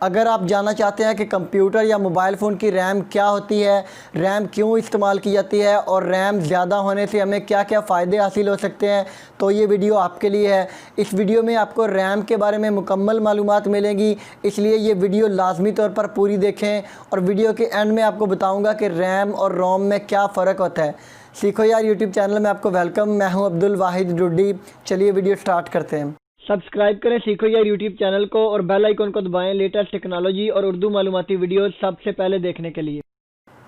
अगर आप जानना चाहते हैं कि कंप्यूटर या मोबाइल फ़ोन की रैम क्या होती है, रैम क्यों इस्तेमाल की जाती है और रैम ज़्यादा होने से हमें क्या क्या फ़ायदे हासिल हो सकते हैं, तो ये वीडियो आपके लिए है। इस वीडियो में आपको रैम के बारे में मुकम्मल मालूमात मिलेंगी, इसलिए ये वीडियो लाजमी तौर पर पूरी देखें। और वीडियो के एंड में आपको बताऊँगा कि रैम और रोम में क्या फ़र्क होता है। सीखो यार यूट्यूब चैनल में आपको वेलकम। मैं हूँ अब्दुल वाहिद डुड्डी। चलिए वीडियो स्टार्ट करते हैं। सब्सक्राइब करें सीखो यार यूट्यूब चैनल को और बेल आइकन को दबाएं लेटेस्ट टेक्नोलॉजी और उर्दू मालूमाती वीडियो सबसे पहले देखने के लिए।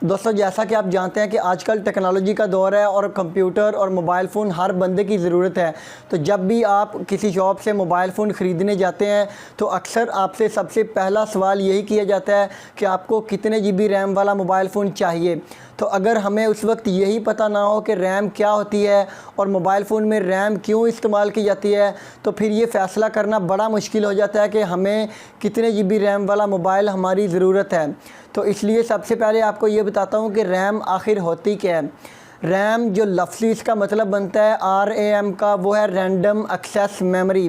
दोस्तों, जैसा कि आप जानते हैं कि आजकल टेक्नोलॉजी का दौर है और कंप्यूटर और मोबाइल फ़ोन हर बंदे की ज़रूरत है। तो जब भी आप किसी शॉप से मोबाइल फ़ोन ख़रीदने जाते हैं तो अक्सर आपसे सबसे पहला सवाल यही किया जाता है कि आपको कितने GB रैम वाला मोबाइल फ़ोन चाहिए। तो अगर हमें उस वक्त यही पता ना हो कि रैम क्या होती है और मोबाइल फ़ोन में रैम क्यों इस्तेमाल की जाती है, तो फिर ये फ़ैसला करना बड़ा मुश्किल हो जाता है कि हमें कितने GB रैम वाला मोबाइल हमारी ज़रूरत है। तो इसलिए सबसे पहले आपको ये बताता हूँ कि रैम आखिर होती क्या है। रैम जो लफ्ज़ी इसका मतलब बनता है RAM का, वो है रैंडम एक्सेस मेमोरी।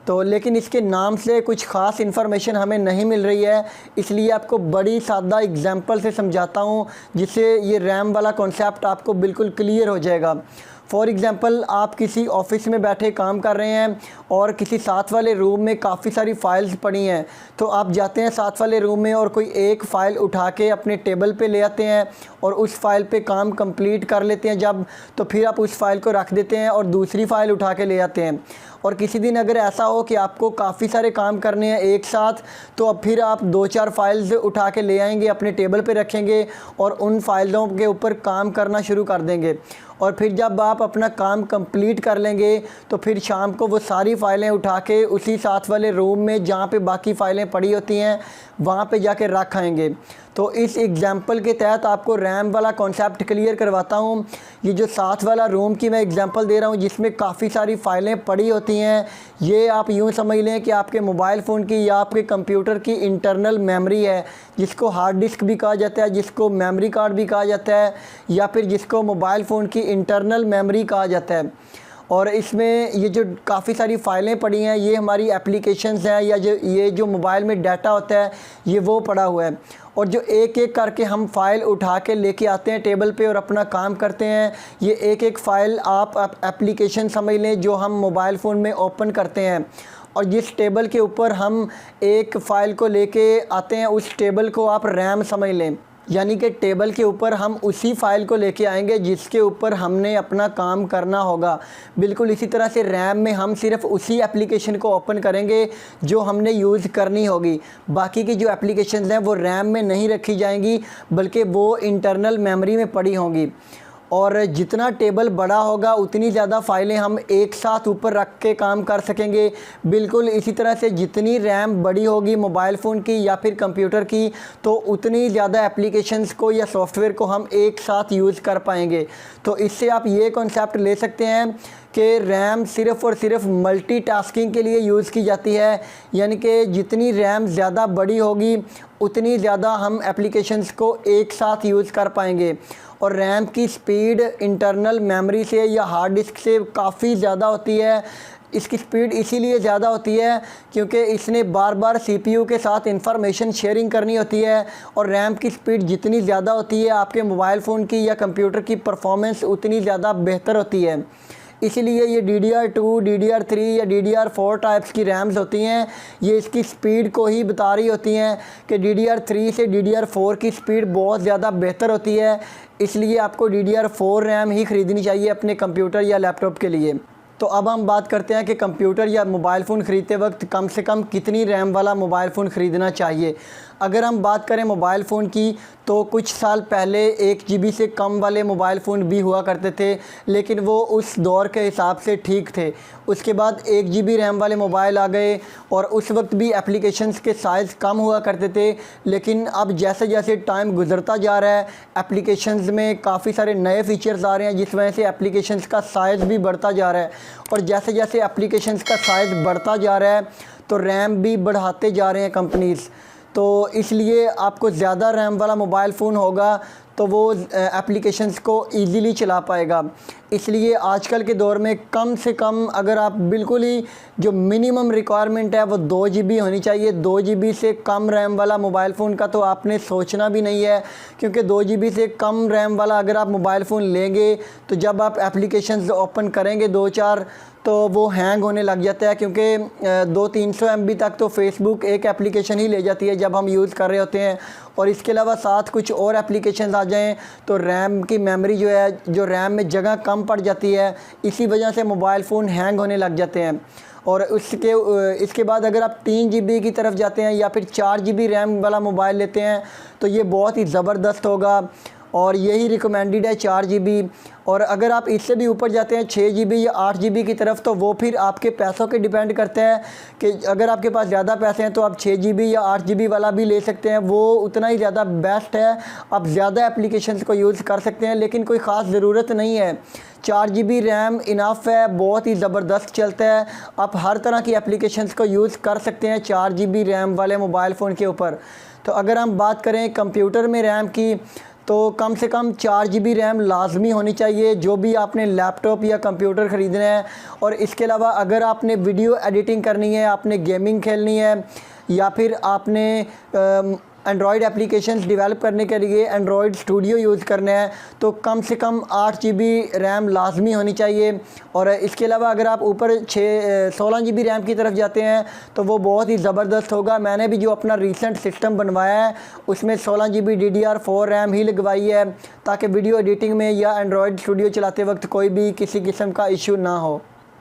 तो लेकिन इसके नाम से कुछ ख़ास इन्फॉर्मेशन हमें नहीं मिल रही है, इसलिए आपको बड़ी सादा एग्जांपल से समझाता हूँ जिससे ये रैम वाला कॉन्सेप्ट आपको बिल्कुल क्लियर हो जाएगा। फॉर एग्ज़ाम्पल, आप किसी ऑफ़िस में बैठे काम कर रहे हैं और किसी साथ वाले रूम में काफ़ी सारी फ़ाइल्स पड़ी हैं। तो आप जाते हैं साथ वाले रूम में और कोई एक फ़ाइल उठा के अपने टेबल पे ले आते हैं और उस फ़ाइल पे काम कंप्लीट कर लेते हैं जब, तो फिर आप उस फ़ाइल को रख देते हैं और दूसरी फ़ाइल उठा के ले आते हैं। और किसी दिन अगर ऐसा हो कि आपको काफ़ी सारे काम करने हैं एक साथ, तो अब फिर आप 2-4 फाइल्स उठा के ले आएंगे, अपने टेबल पे रखेंगे और उन फाइलों के ऊपर काम करना शुरू कर देंगे। और फिर जब आप अपना काम कंप्लीट कर लेंगे तो फिर शाम को वो सारी फ़ाइलें उठा के उसी साथ वाले रूम में जहाँ पे बाकी फ़ाइलें पड़ी होती हैं वहाँ पे जाके रख आएंगे। तो इस एग्ज़ाम्पल के तहत आपको रैम वाला कॉन्सेप्ट क्लियर करवाता हूँ। ये जो साथ वाला रूम की मैं एग्ज़ाम्पल दे रहा हूँ जिसमें काफ़ी सारी फ़ाइलें पड़ी होती हैं, ये आप यूँ समझ लें कि आपके मोबाइल फ़ोन की या आपके कंप्यूटर की इंटरनल मेमोरी है, जिसको हार्ड डिस्क भी कहा जाता है, जिसको मेमोरी कार्ड भी कहा जाता है, या फिर जिसको मोबाइल फ़ोन की इंटरनल मेमोरी कहा जाता है। और इसमें ये जो काफ़ी सारी फ़ाइलें पड़ी हैं ये हमारी एप्लीकेशंस हैं, या ये जो मोबाइल में डाटा होता है ये वो पड़ा हुआ है। और जो एक एक करके हम फ़ाइल उठा के लेके आते हैं टेबल पे और अपना काम करते हैं, ये एक एक फ़ाइल आप एप्लीकेशन समझ लें जो हम मोबाइल फ़ोन में ओपन करते हैं। और जिस टेबल के ऊपर हम एक फ़ाइल को लेके आते हैं उस टेबल को आप रैम समझ लें, यानी कि टेबल के ऊपर हम उसी फ़ाइल को लेके आएंगे जिसके ऊपर हमने अपना काम करना होगा। बिल्कुल इसी तरह से रैम में हम सिर्फ़ उसी एप्लीकेशन को ओपन करेंगे जो हमने यूज़ करनी होगी। बाकी की जो एप्लीकेशंस हैं वो रैम में नहीं रखी जाएंगी बल्कि वो इंटरनल मेमोरी में पड़ी होंगी। और जितना टेबल बड़ा होगा उतनी ज़्यादा फ़ाइलें हम एक साथ ऊपर रख के काम कर सकेंगे। बिल्कुल इसी तरह से जितनी रैम बड़ी होगी मोबाइल फ़ोन की या फिर कंप्यूटर की, तो उतनी ज़्यादा एप्लीकेशंस को या सॉफ्टवेयर को हम एक साथ यूज़ कर पाएंगे। तो इससे आप ये कॉन्सेप्ट ले सकते हैं कि रैम सिर्फ़ और सिर्फ मल्टीटास्किंग के लिए यूज़ की जाती है, यानी कि जितनी रैम ज़्यादा बड़ी होगी उतनी ज़्यादा हम एप्लीकेशंस को एक साथ यूज़ कर पाएंगे। और रैम की स्पीड इंटरनल मेमोरी से या हार्ड डिस्क से काफ़ी ज़्यादा होती है। इसकी स्पीड इसीलिए ज़्यादा होती है क्योंकि इसने बार बार CPU के साथ इंफॉर्मेशन शेयरिंग करनी होती है। और रैम की स्पीड जितनी ज़्यादा होती है आपके मोबाइल फ़ोन की या कंप्यूटर की परफॉर्मेंस उतनी ज़्यादा बेहतर होती है। इसीलिए ये DDR2, DDR3 या DDR4 टाइप्स की रैम्स होती हैं, ये इसकी स्पीड को ही बता रही होती हैं कि DDR3 से DDR4 की स्पीड बहुत ज़्यादा बेहतर होती है। इसलिए आपको DDR4 रैम ही ख़रीदनी चाहिए अपने कंप्यूटर या लैपटॉप के लिए। तो अब हम बात करते हैं कि कंप्यूटर या मोबाइल फ़ोन ख़रीदते वक्त कम से कम कितनी रैम वाला मोबाइल फ़ोन ख़रीदना चाहिए। अगर हम बात करें मोबाइल फ़ोन की तो कुछ साल पहले 1 GB से कम वाले मोबाइल फ़ोन भी हुआ करते थे, लेकिन वो उस दौर के हिसाब से ठीक थे। उसके बाद 1 GB रैम वाले मोबाइल आ गए और उस वक्त भी एप्लीकेशंस के साइज़ कम हुआ करते थे। लेकिन अब जैसे जैसे टाइम गुज़रता जा रहा है एप्लीकेशंस में काफ़ी सारे नए फ़ीचर्स आ रहे हैं जिस वजह से एप्लीकेशंस का साइज़ भी बढ़ता जा रहा है। और जैसे जैसे एप्लीकेशंस का साइज़ बढ़ता जा रहा है तो रैम भी बढ़ाते जा रहे हैं कंपनीज़। तो इसलिए आपको ज़्यादा रैम वाला मोबाइल फ़ोन होगा तो वो एप्लीकेशंस को ईज़िली चला पाएगा। इसलिए आजकल के दौर में कम से कम अगर आप बिल्कुल ही जो मिनिमम रिक्वायरमेंट है वो 2 GB होनी चाहिए। 2 GB से कम रैम वाला मोबाइल फ़ोन का तो आपने सोचना भी नहीं है, क्योंकि 2 GB से कम रैम वाला अगर आप मोबाइल फ़ोन लेंगे तो जब आप एप्लीकेशंस ओपन करेंगे 2-4 तो वो हैंग होने लग जाता है, क्योंकि 200-300 MB तक तो फेसबुक एक एप्लीकेशन ही ले जाती है जब हम यूज़ कर रहे होते हैं। और इसके अलावा साथ कुछ और एप्लीकेशंस आ जाएं तो रैम की मेमोरी जो है, जो रैम में जगह कम पड़ जाती है, इसी वजह से मोबाइल फ़ोन हैंग होने लग जाते हैं। और इसके बाद अगर आप 3 GB की तरफ जाते हैं या फिर 4 GB रैम वाला मोबाइल लेते हैं तो ये बहुत ही ज़बरदस्त होगा और यही रिकमेंडेड है 4 GB। और अगर आप इससे भी ऊपर जाते हैं 6 GB या 8 GB की तरफ तो वो फिर आपके पैसों के डिपेंड करते हैं कि अगर आपके पास ज़्यादा पैसे हैं तो आप 6 GB या 8 GB वाला भी ले सकते हैं, वो उतना ही ज़्यादा बेस्ट है। आप ज़्यादा एप्लीकेशंस को यूज़ कर सकते हैं, लेकिन कोई ख़ास ज़रूरत नहीं है। 4 GB रैम इनफ है, बहुत ही ज़बरदस्त चलता है। आप हर तरह की एप्लीकेशंस को यूज़ कर सकते हैं 4 GB रैम वाले मोबाइल फ़ोन के ऊपर। तो अगर हम बात करें कंप्यूटर में रैम की तो कम से कम 4 GB रैम लाजमी होनी चाहिए जो भी आपने लैपटॉप या कंप्यूटर ख़रीदना है। और इसके अलावा अगर आपने वीडियो एडिटिंग करनी है, आपने गेमिंग खेलनी है या फिर आपने एंड्रॉयड एप्लीकेशंस डेवलप करने के लिए एंड्रॉयड स्टूडियो यूज़ करना है तो कम से कम 8 GB रैम लाजमी होनी चाहिए। और इसके अलावा अगर आप ऊपर 16 GB रैम की तरफ जाते हैं तो वो बहुत ही ज़बरदस्त होगा। मैंने भी जो अपना रीसेंट सिस्टम बनवाया है उसमें 16 GB DDR4 रैम ही लगवाई है ताकि वीडियो एडिटिंग में या एंड्रॉयड स्टूडियो चलाते वक्त कोई भी किसी किस्म का इशू ना हो।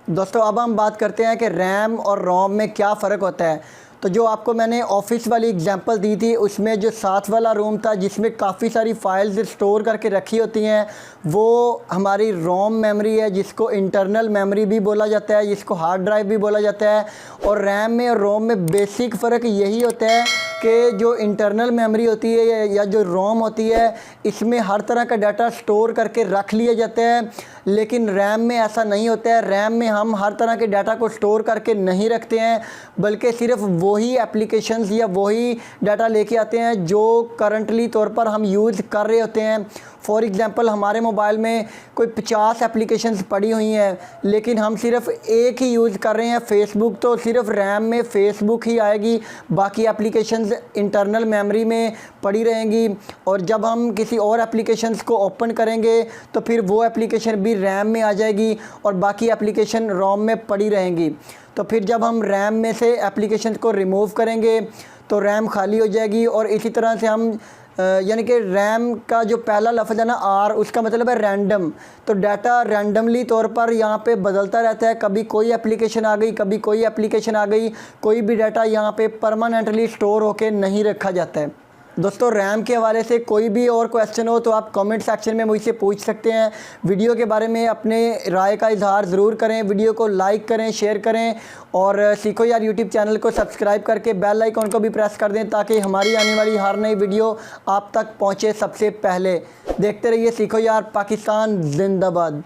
दोस्तों अब हम बात करते हैं कि रैम और रोम में क्या फ़र्क होता है। तो जो आपको मैंने ऑफिस वाली एग्जांपल दी थी उसमें जो साथ वाला रूम था जिसमें काफ़ी सारी फाइल्स स्टोर करके रखी होती हैं वो हमारी रोम मेमोरी है, जिसको इंटरनल मेमोरी भी बोला जाता है, जिसको हार्ड ड्राइव भी बोला जाता है। और रैम में और रोम में बेसिक फ़र्क यही होता है कि जो इंटरनल मेमोरी होती है या जो रोम होती है इसमें हर तरह का डाटा स्टोर करके रख लिया जाता है, लेकिन रैम में ऐसा नहीं होता है। रैम में हम हर तरह के डाटा को स्टोर करके नहीं रखते हैं, बल्कि सिर्फ वही एप्लीकेशंस या वही डाटा लेके आते हैं जो करंटली तौर पर हम यूज़ कर रहे होते हैं। फॉर एग्ज़ाम्पल हमारे मोबाइल में कोई 50 एप्लीकेशंस पड़ी हुई हैं लेकिन हम सिर्फ एक ही यूज़ कर रहे हैं फेसबुक, तो सिर्फ रैम में फेसबुक ही आएगी, बाकी एप्लीकेशंस इंटरनल मेमोरी में पड़ी रहेंगी। और जब हम किसी और एप्लीकेशंस को ओपन करेंगे तो फिर वो एप्लीकेशन भी रैम में आ जाएगी और बाकी एप्लीकेशन रोम में पड़ी रहेंगी। तो फिर जब हम रैम में से एप्लीकेशन को रिमूव करेंगे तो रैम खाली हो जाएगी। और इसी तरह से हम यानी कि रैम का जो पहला लफ्ज़ है ना आर, उसका मतलब है रैंडम। तो डाटा रैंडमली तौर पर यहाँ पे बदलता रहता है, कभी कोई एप्लीकेशन आ गई, कभी कोई एप्लीकेशन आ गई, कोई भी डाटा यहाँ पे परमानेंटली स्टोर होके नहीं रखा जाता है। दोस्तों रैम के हवाले से कोई भी और क्वेश्चन हो तो आप कमेंट सेक्शन में मुझसे पूछ सकते हैं। वीडियो के बारे में अपने राय का इजहार ज़रूर करें, वीडियो को लाइक करें, शेयर करें और सीखो यार यूट्यूब चैनल को सब्सक्राइब करके बेल आइकॉन को भी प्रेस कर दें ताकि हमारी आने वाली हर नई वीडियो आप तक पहुँचे सबसे पहले। देखते रहिए सीखो यार, पाकिस्तान जिंदाबाद।